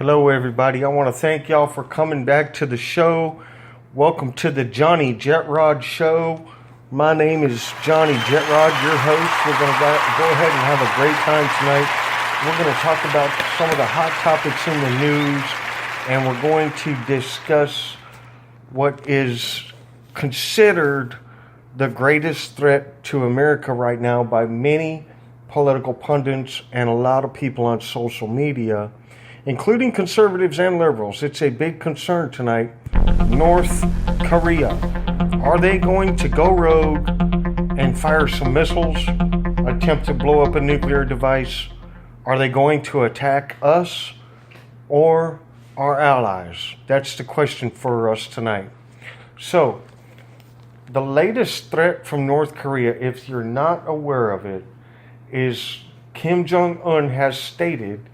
Hello, everybody. I want to thank y'all for coming back to the show. Welcome to the Johnny Jetrod Show. My name is Johnny Jetrod, your host. We're going to go ahead and have a great time tonight. We're going to talk about some of the hot topics in the news, and we're going to discuss what is considered the greatest threat to America right now by many political pundits and a lot of people on social media, including conservatives and liberals. It's a big concern tonight. North Korea. Are they going to go rogue and fire some missiles, attempt to blow up a nuclear device? Are they going to attack us or our allies? That's the question for us tonight. So, the latest threat from North Korea, if you're not aware of it, is Kim Jong-un has stated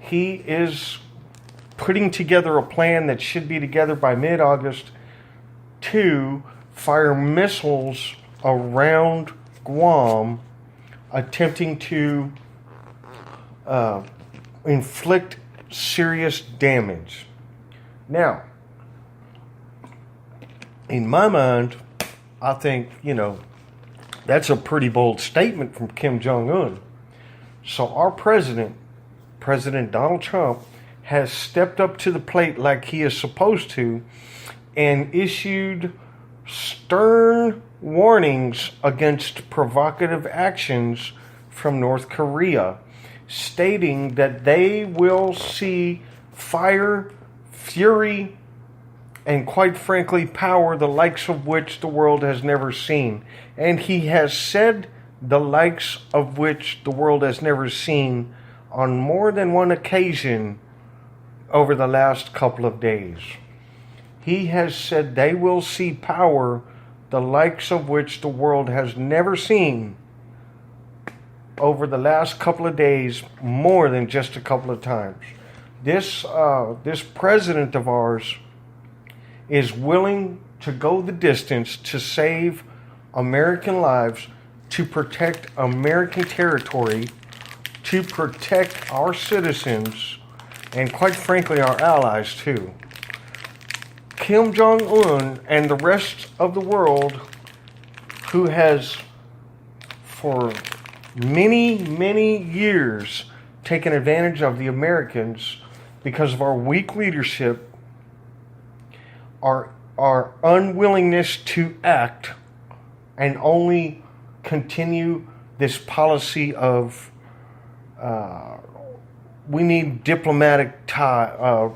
he is putting together a plan that should be together by mid-August to fire missiles around Guam, attempting to inflict serious damage. Now, in my mind, I think, that's a pretty bold statement from Kim Jong-un. So our President Donald Trump, has stepped up to the plate like he is supposed to and issued stern warnings against provocative actions from North Korea, stating that they will see fire, fury, and quite frankly, power, the likes of which the world has never seen. And he has said the likes of which the world has never seen on more than one occasion over the last couple of days. He has said they will see power, the likes of which the world has never seen over the last couple of days, more than just a couple of times. This president of ours is willing to go the distance to save American lives, to protect American territory, to protect our citizens, and quite frankly our allies too. Kim Jong-un and the rest of the world, who has for many years taken advantage of the Americans because of our weak leadership, our unwillingness to act and only continue this policy of we need diplomatic a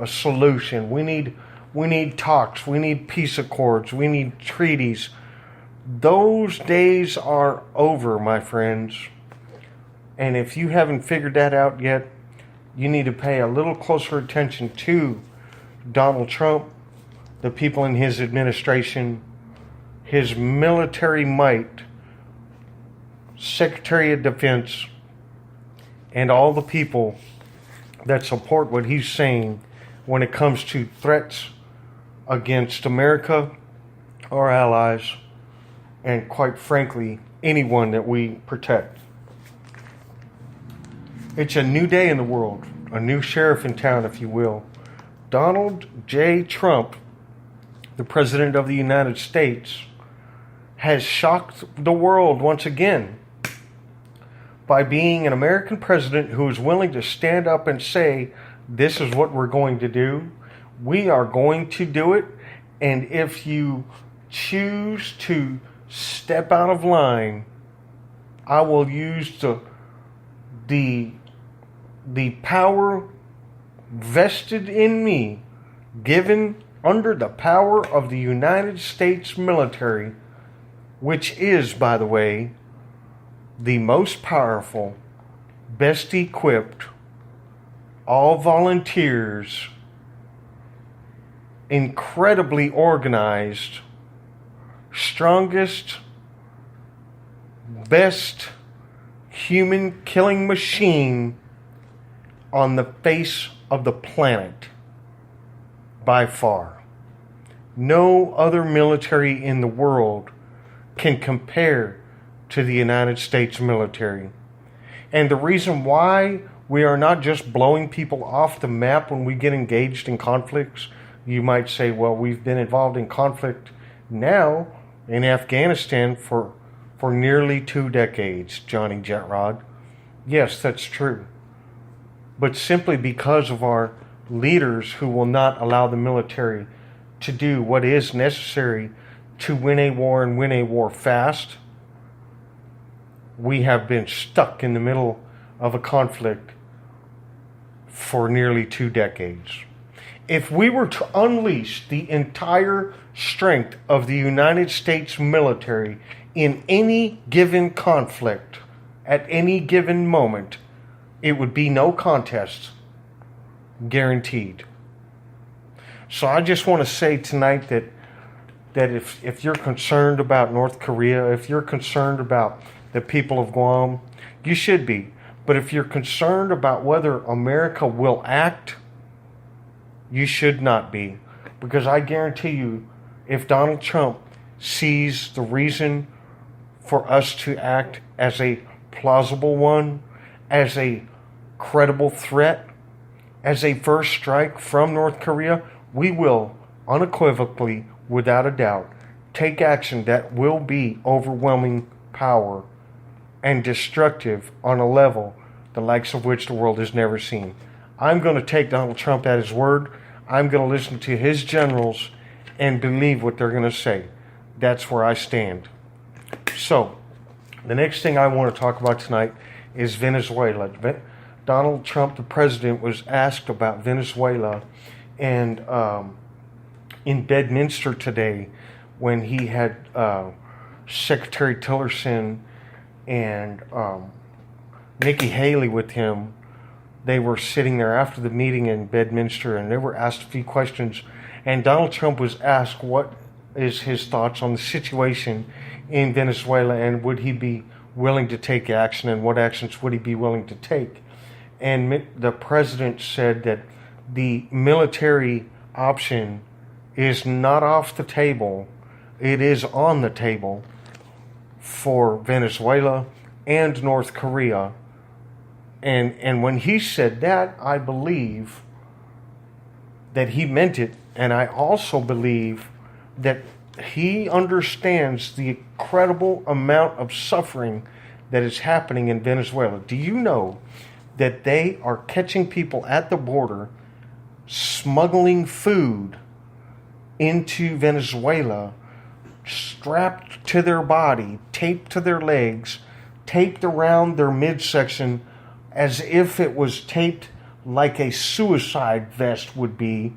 solution. We need talks. We need peace accords. We need treaties. Those days are over, my friends. And if you haven't figured that out yet, you need to pay a little closer attention to Donald Trump, the people in his administration, his military might, Secretary of Defense, and all the people that support what he's saying when it comes to threats against America, our allies, and quite frankly, anyone that we protect. It's a new day in the world, a new sheriff in town, if you will. Donald J. Trump, the President of the United States, has shocked the world once again by being an American president who is willing to stand up and say, this is what we're going to do. We are going to do it. And if you choose to step out of line, I will use the power vested in me, given under the power of the United States military, which is, by the way, the most powerful, best equipped, all volunteers, incredibly organized, strongest, best human killing machine on the face of the planet, by far. No other military in the world can compare to the United States military. And the reason why We are not just blowing people off the map when we get engaged in conflicts. You might say, well, we've been involved in conflict now in Afghanistan for nearly 2 decades, Johnny Jetrod. Yes, that's true. But simply because of our leaders who will not allow the military to do what is necessary to win a war and win a war fast, we have been stuck in the middle of a conflict for nearly 2 decades. If we were to unleash the entire strength of the United States military in any given conflict at any given moment, it would be no contest, guaranteed. So I just want to say tonight that if you're concerned about North Korea, if you're concerned about the people of Guam, you should be. But if you're concerned about whether America will act, you should not be. Because I guarantee you, if Donald Trump sees the reason for us to act as a plausible one, as a credible threat, as a first strike from North Korea, we will unequivocally, without a doubt, take action that will be overwhelming power and destructive on a level the likes of which the world has never seen. I'm going to take Donald Trump at his word. I'm going to listen to his generals and believe what they're going to say. That's where I stand. So, the next thing I want to talk about tonight is Venezuela. Donald Trump, the president, was asked about Venezuela and in Bedminster today when he had Secretary Tillerson and Nikki Haley with him. They were sitting there after the meeting in Bedminster and they were asked a few questions, and Donald Trump was asked what is his thoughts on the situation in Venezuela and would he be willing to take action and what actions would he be willing to take. And the president said that the military option is not off the table, it is on the table for Venezuela and North Korea. And when he said that, I believe that he meant it. And I also believe that he understands the incredible amount of suffering that is happening in Venezuela. Do you know that they are catching people at the border, smuggling food into Venezuela, strapped to their body, taped to their legs, taped around their midsection, as if it was taped like a suicide vest would be,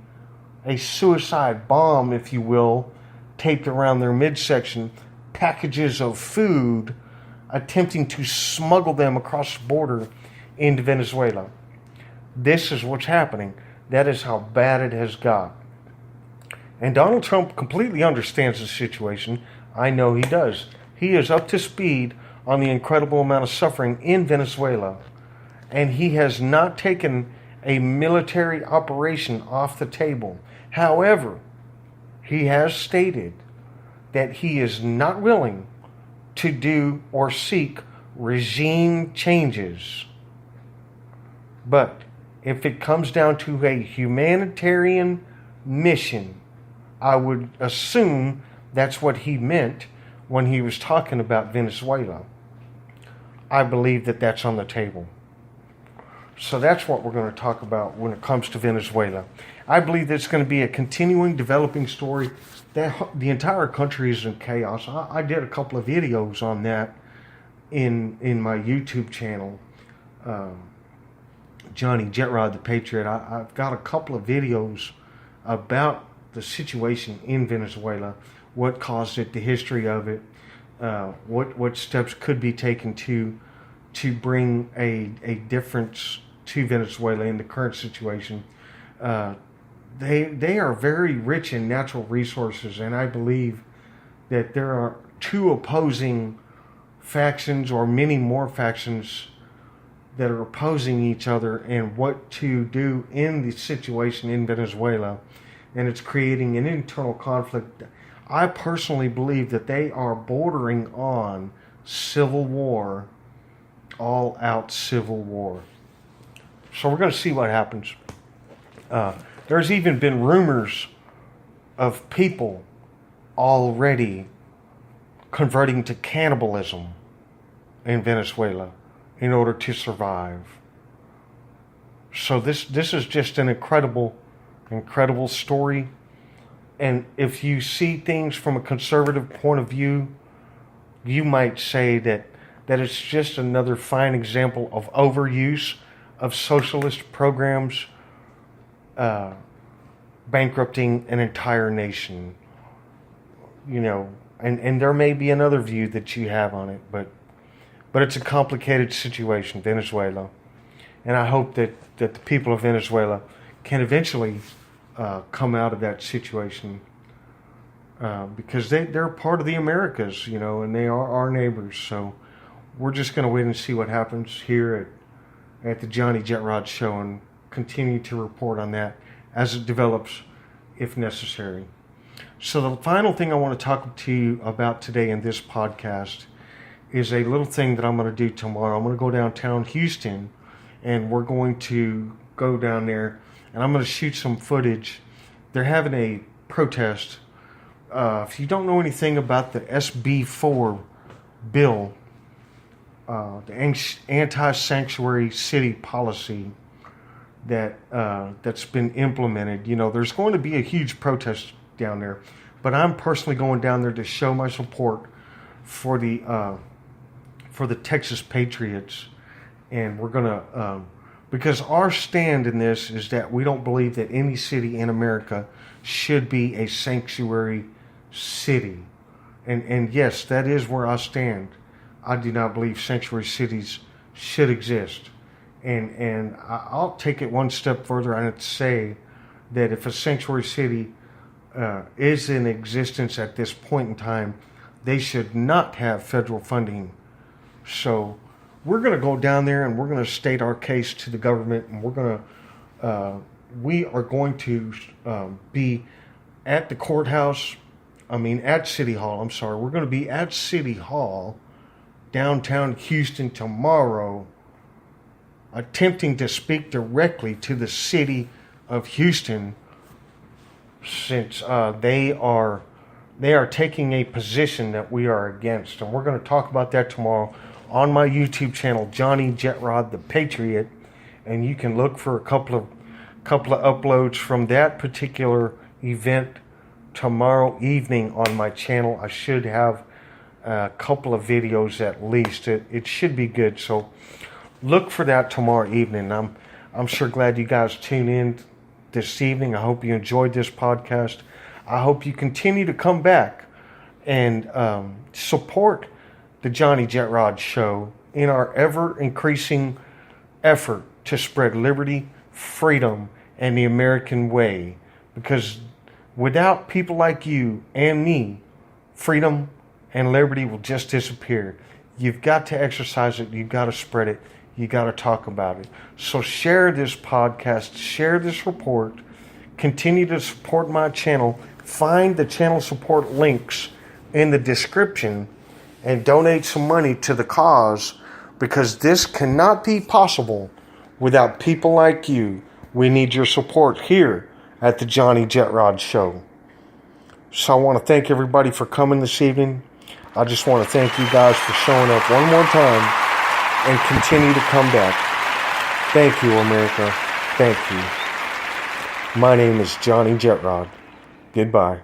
a suicide bomb, if you will, taped around their midsection, packages of food, attempting to smuggle them across the border into Venezuela. This is what's happening. That is how bad it has got. And Donald Trump completely understands the situation. I know he does. He is up to speed on the incredible amount of suffering in Venezuela. And he has not taken a military operation off the table. However, he has stated that he is not willing to do or seek regime changes. But if it comes down to a humanitarian mission, I would assume that's what he meant when he was talking about Venezuela. I believe that that's on the table. So that's what we're going to talk about when it comes to Venezuela. I believe that it's going to be a continuing developing story. That the entire country is in chaos. I did a couple of videos on that in my YouTube channel, Johnny Jetrod the Patriot. I've got a couple of videos about the situation in Venezuela, what caused it, the history of it, what steps could be taken to bring a difference to Venezuela in the current situation. They are very rich in natural resources, and I believe that there are two opposing factions or many more factions that are opposing each other and what to do in the situation in Venezuela, and it's creating an internal conflict. I personally believe that they are bordering on civil war, all-out civil war. So we're going to see what happens. There's even been rumors of people already converting to cannibalism in Venezuela in order to survive. So this is just an incredible story. And if you see things from a conservative point of view, you might say that it's just another fine example of overuse of socialist programs bankrupting an entire nation. You know, and there may be another view that you have on it, but it's a complicated situation, Venezuela. And I hope that the people of Venezuela can eventually come out of that situation, because they're part of the Americas, you know, and they are our neighbors. So we're just going to wait and see what happens here at the Johnny Jet Rod Show, and continue to report on that as it develops, if necessary. So the final thing I want to talk to you about today in this podcast is a little thing that I'm going to do tomorrow. I'm going to go downtown Houston, and we're going to go down there, and I'm going to shoot some footage. They're having a protest. If you don't know anything about the SB4 bill, the anti-sanctuary city policy that's been implemented, you know, there's going to be a huge protest down there. But I'm personally going down there to show my support for the Texas Patriots, and we're gonna because our stand in this is that we don't believe that any city in America should be a sanctuary city, and yes, that is where I stand. I do not believe sanctuary cities should exist, and I'll take it one step further and say that if a sanctuary city is in existence at this point in time, they should not have federal funding. So we're going to go down there and we're going to state our case to the government, and we are going to be at the courthouse. At City Hall. I'm sorry. We're going to be at City Hall, downtown Houston tomorrow, attempting to speak directly to the city of Houston, since they are taking a position that we are against. And we're going to talk about that tomorrow on my YouTube channel, Johnny Jet Rod the Patriot, and you can look for a couple of uploads from that particular event tomorrow evening on my channel. I should have a couple of videos at least. It should be good, so look for that tomorrow evening. I'm sure glad you guys tuned in this evening. I hope you enjoyed this podcast. I hope you continue to come back and support the Johnny Jet Rod Show in our ever-increasing effort to spread liberty, freedom, and the American way. Because without people like you and me, freedom and liberty will just disappear. You've got to exercise it. You've got to spread it. You got to talk about it. So share this podcast, share this report, continue to support my channel. Find the channel support links in the description and donate some money to the cause, because this cannot be possible without people like you. We need your support here at the Johnny Jet Rod Show. So I want to thank everybody for coming this evening. I just want to thank you guys for showing up one more time and continue to come back. Thank you, America. Thank you. My name is Johnny Jet Rod. Goodbye.